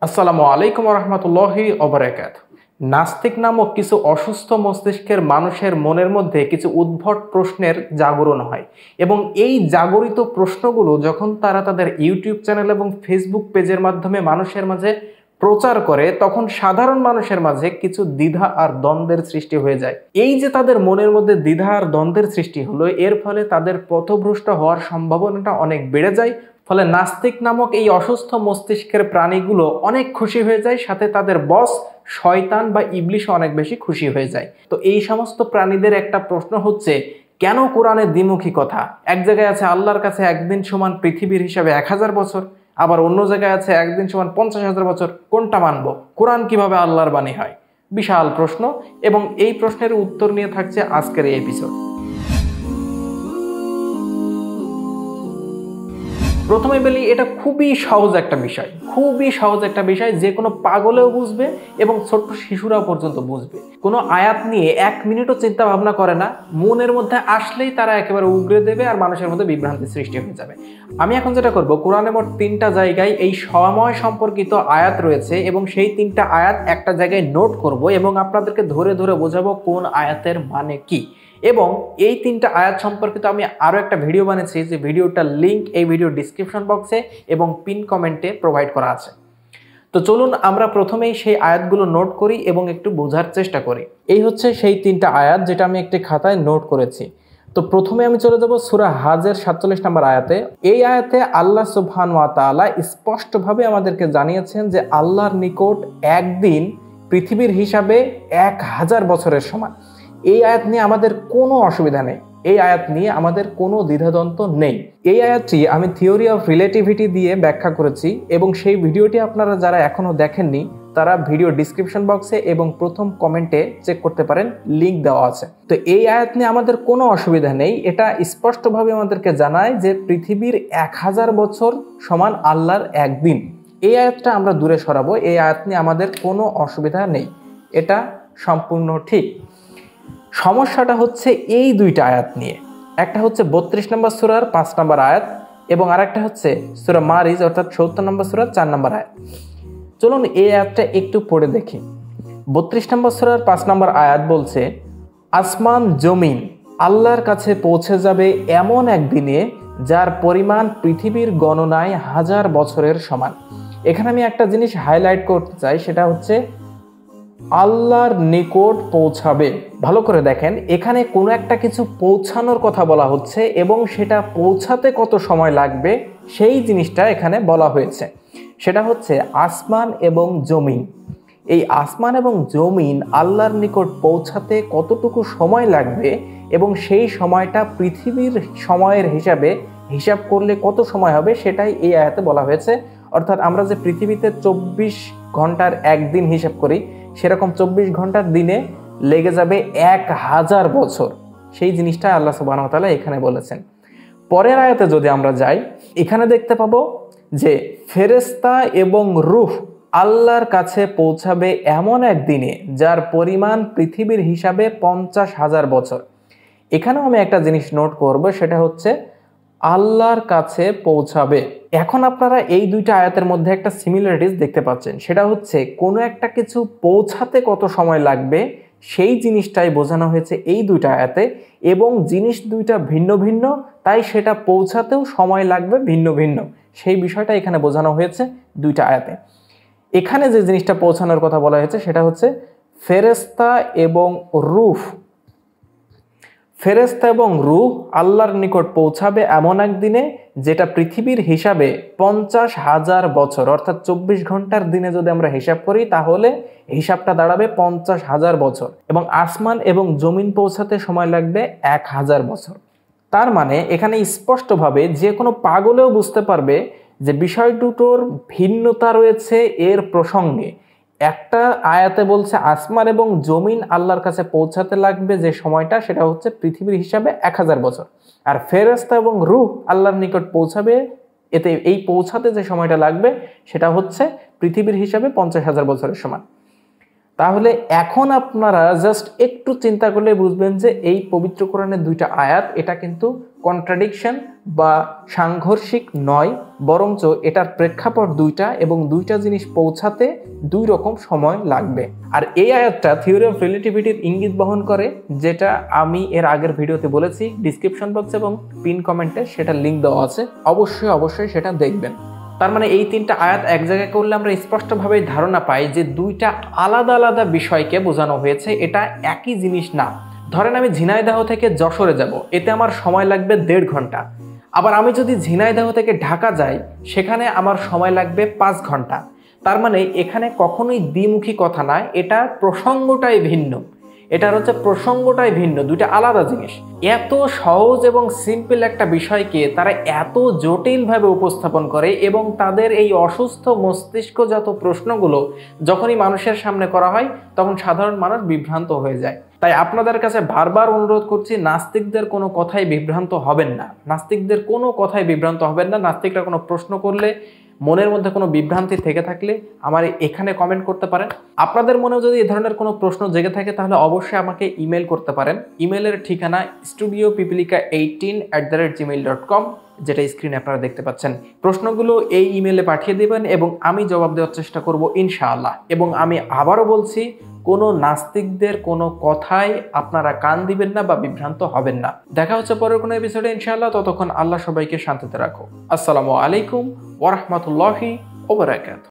আসসালামু আলাইকুম রহমতুল্লাহি ওবারাকাত। নাস্তিক নামক কিছু অসুস্থ মস্তিষ্কের মানুষের মনের মধ্যে কিছু উদ্ভট প্রশ্নের জাগরণ হয় এবং এই জাগরিত প্রশ্নগুলো যখন তারা তাদের ইউটিউব চ্যানেল এবং ফেসবুক পেজের মাধ্যমে মানুষের মাঝে প্রচার করে, তখন সাধারণ মানুষের মাঝে কিছু দ্বিধা আর দ্বন্দ্বের সৃষ্টি হয়ে যায়। এই যে তাদের মনের মধ্যে দ্বিধা আর দ্বন্দ্বের সৃষ্টি হলো, এর ফলে তাদের পথভ্রষ্ট হওয়ার সম্ভাবনাটা অনেক বেড়ে যায়। ফলে নাস্তিক নামক এই অসুস্থ মস্তিষ্কের প্রাণীগুলো অনেক খুশি হয়ে যায়, সাথে তাদের বস শয়তান বা ইবলিশ অনেক বেশি খুশি হয়ে যায়। তো এই সমস্ত প্রাণীদের একটা প্রশ্ন হচ্ছে, কেন কোরআনের দ্বিমুখী কথা? এক জায়গায় আছে আল্লাহর কাছে একদিন সমান পৃথিবীর হিসাবে 1000 বছর, আবার অন্য জায়গায় আছে একদিন সমান 50,000 বছর। কোনটা মানব? কোরআন কিভাবে আল্লাহর বাণী হয়? বিশাল প্রশ্ন, এবং এই প্রশ্নের উত্তর নিয়ে থাকছে আজকের এই এপিসোড। প্রথমে বলি, এটা খুবই সহজ একটা বিষয়, যে কোনো পাগলেও বুঝবে এবং ছোট্ট শিশুরাও পর্যন্ত বুঝবে। কোনো আয়াত নিয়ে 1 মিনিটও চিন্তা ভাবনা করে না, মনের মধ্যে আসলেই তারা একেবারে উগরে দেবে আর মানুষের মধ্যে বিভ্রান্তি সৃষ্টি হয়ে যাবে। আমি এখন যেটা করব, কোরআনে মোট 3টা জায়গায় এই সময় সম্পর্কিত আয়াত রয়েছে এবং সেই 3টা আয়াত একটা জায়গায় নোট করব এবং আপনাদেরকে ধরে ধরে বোঝাবো কোন আয়াতের মানে কি। এবং এই 3টা আয়াত সম্পর্কিত আমি আরো একটা ভিডিও বানিয়েছি, যে ভিডিওটার লিংক এই ভিডিও ডিসক্রিপশন বক্সে এবং পিন কমেন্টে প্রোভাইড করা আছে। তো চলুন আমরা প্রথমেই সেই আয়াতগুলো নোট করি এবং একটু বোঝার চেষ্টা করি। এই হচ্ছে সেই 3টা আয়াত যেটা আমি একটি খাতায় নোট করেছি। তো প্রথমে আমি চলে যাব সূরা হাজের 47 নম্বর আয়াতে। এই আয়াতে আল্লাহ সুবহানাহু ওয়া তাআলা স্পষ্টভাবে আমাদেরকে জানিয়েছেন যে আল্লাহর নিকট একদিন পৃথিবীর হিসাবে 1000 বছরের সমান। এই আয়াত নিয়ে আমাদের কোনো অসুবিধা নেই, এই আয়াত নিয়ে আমাদের কোনো দ্বিধাদ্বন্দ্ব নেই। এই আয়াতটি আমি থিওরি অফ রিলেটিভিটি দিয়ে ব্যাখ্যা করেছি এবং সেই ভিডিওটি আপনারা যারা এখনো দেখেননি তারা ভিডিও ডিসক্রিপশন বক্সে এবং প্রথম কমেন্টে চেক করতে পারেন, লিংক দেওয়া আছে। তো এই আয়াত নিয়ে আমাদের কোনো অসুবিধা নেই, এটা স্পষ্টভাবে আমাদেরকে জানায় যে পৃথিবীর 1000 বছর সমান আল্লাহর একদিন। এই আয়াতটা আমরা দূরে সরাবো, এই আয়াত নিয়ে আমাদের কোনো অসুবিধা নেই, এটা সম্পূর্ণ ঠিক। সমস্যাটা হচ্ছে এই 2টা আয়াত নিয়ে। একটা হচ্ছে 32 নম্বর সূরার 5 নম্বর আয়াত এবং আরেকটা হচ্ছে সূরা মারিজ অর্থাৎ 70 নম্বর সূরার 4 নম্বর আয়াত। চলুন এই আয়াতটা একটু পড়ে দেখি। 32 নম্বর সূরার 5 নম্বর আয়াত বলছে, আসমান জমিন আল্লাহর কাছে পৌঁছে যাবে এমন একদিনে যার পরিমাণ পৃথিবীর গণনায় 1000 বছরের সমান। এখানে আমি একটা জিনিস হাইলাইট করতে চাই, সেটা হচ্ছে আল্লাহর নিকট পৌঁছাবে। ভালো করে দেখেন, এখানে কোনো একটা কিছু পৌঁছানোর কথা বলা হচ্ছে এবং সেটা পৌঁছাতে কত সময় লাগবে সেই জিনিসটা এখানে বলা হয়েছে। সেটা হচ্ছে আসমান এবং জমিন। এই আসমান এবং জমিন আল্লাহর নিকট পৌঁছাতে কতটুকু সময় লাগবে এবং সেই সময়টা পৃথিবীর সময়ের হিসাব করলে কত সময় হবে সেটাই এই আয়াতে বলা হয়েছে। অর্থাৎ আমরা যে পৃথিবীতে 24 ঘন্টার একদিন হিসাব করি, সেরকম 24 ঘন্টার দিনে লেগে যাবে 1000 বছর। সেই জিনিসটা আল্লাহ সুবহানাহু ওয়া তাআলা এখানে বলেছেন। পরের আয়াতে যদি আমরা যাই, এখানে দেখতে পাবো যে ফেরেশতা এবং রূহ আল্লাহর কাছে পৌঁছাবে এমন একদিনে যার পরিমাণ পৃথিবীর হিসাবে 50,000 বছর। এখানেও আমি একটা জিনিস নোট করব, সেটা হচ্ছে আল্লাহর কাছে পৌঁছাবে। এখন আপনারা এই 2টা আয়াতের মধ্যে একটা সিমিলারিটিস দেখতে পাচ্ছেন, সেটা হচ্ছে কোনো একটা কিছু পৌঁছাতে কত সময় লাগবে সেই জিনিসটাই বোঝানো হয়েছে এই 2টা আয়াতে, এবং জিনিস 2টা ভিন্ন ভিন্ন, তাই সেটা পৌঁছাতেও সময় লাগবে ভিন্ন ভিন্ন, সেই বিষয়টা এখানে বোঝানো হয়েছে 2টা আয়াতে। এখানে যে জিনিসটা পৌঁছানোর কথা বলা হয়েছে সেটা হচ্ছে ফেরেশতা এবং রূহ। ফেরেশতা এবং রূহ আল্লাহর নিকট পৌঁছাবে এমন একদিনে যেটা পৃথিবীর হিসাবে 50,000 বছর, অর্থাৎ 24 ঘন্টার দিনে যদি আমরা হিসাব করি তাহলে হিসাবটা দাঁড়াবে 50,000 বছর, এবং আসমান এবং জমিন পৌঁছাতে সময় লাগবে 1000 বছর। তার মানে এখানে স্পষ্টভাবে যে কোনো পাগলেও বুঝতে পারবে যে বিষয় দুটোর ভিন্নতা রয়েছে এর প্রসঙ্গে। একটা আয়াতে বলছে আসমান এবং জমিন আল্লাহর কাছে পৌঁছাতে লাগবে যে সময়টা, সেটা হচ্ছে পৃথিবীর হিসাবে 1000 বছর, আর ফেরেশতা এবং রূহ আল্লাহর নিকট পৌঁছাবে, এতে এই পৌঁছাতে যে সময়টা লাগবে সেটা হচ্ছে পৃথিবীর হিসাবে 50,000 বছরের সমান। তাহলে এখন আপনারা জাস্ট একটু চিন্তা করলে বুঝবেন যে এই পবিত্র কোরআনের 2টা আয়াত এটা কিন্তু কন্ট্রাডিকশন বা সাংঘর্ষিক নয়, বরঞ্চ এটার প্রেক্ষাপট দুইটা এবং দুইটা জিনিস পৌঁছাতে দুই রকম সময় লাগবে। আর এই আয়াতটা থিওরি অফ রিলেটিভিটির ইঙ্গিত বহন করে, যেটা আমি এর আগের ভিডিওতে বলেছি। ডিসক্রিপশন বক্স এবং পিন কমেন্টে সেটা লিঙ্ক দেওয়া আছে, অবশ্যই সেটা দেখবেন। তার মানে এই তিনটা আয়াত এক জায়গায় করলে আমরা স্পষ্টভাবে ধারণা পাই যে দুইটা আলাদা আলাদা বিষয়কে বোঝানো হয়েছে, এটা একই জিনিস না। ধরেন আমি ঝিনাইদহ থেকে যশোরে যাব, এতে আমার সময় লাগবে 1.5 ঘন্টা। আবার আমি যদি ঝিনাইদহ থেকে ঢাকা যাই, সেখানে আমার সময় লাগবে 5 ঘন্টা। তার মানে এখানে কখনোই দ্বিমুখী কথা না, এটা প্রসঙ্গটাই ভিন্ন। এটার হচ্ছে প্রসঙ্গটাই ভিন্ন, দুইটা আলাদা জিনিস। এত সহজ এবং সিম্পল একটা বিষয়কে তারা এত জটিলভাবে উপস্থাপন করে, এবং তাদের এই অসুস্থ মস্তিষ্কজাত প্রশ্নগুলো যখনই মানুষের সামনে করা হয়, তখন সাধারণ মানুষ বিভ্রান্ত হয়ে যায়। তাই আপনাদের কাছে বারবার অনুরোধ করছি, নাস্তিকদের কোনো কথাই বিভ্রান্ত হবেন না। নাস্তিকদের কোনো কথাই বিভ্রান্ত হবেন না। নাস্তিকরা কোনো প্রশ্ন করলে, মনের মধ্যে কোনো বিভ্রান্তি থেকে থাকলে আমার এখানে কমেন্ট করতে পারেন। আপনাদের মনেও যদি এ ধরনের কোনো প্রশ্ন জেগে থাকে, তাহলে অবশ্যই আমাকে ইমেল করতে পারেন। ইমেলের ঠিকানা studiopipilika18@gmail.com, যেটা স্ক্রিনে আপনারা দেখতে পাচ্ছেন। প্রশ্নগুলো এই ইমেলে পাঠিয়ে দেবেন এবং আমি জবাব দেওয়ার চেষ্টা করব ইনশাআল্লাহ। এবং আমি আবারও বলছি, কোনো নাস্তিকদের কোনো কথায় আপনারা কান দিবেন না বা বিভ্রান্ত হবেন না। দেখা হচ্ছে পরের কোনো এপিসোডে ইনশাআল্লাহ। ততক্ষণ আল্লাহ সবাইকে শান্তিতে রাখো। আসসালামু আলাইকুম ওয়া রাহমাতুল্লাহি ওয়া বারাকাতুহু।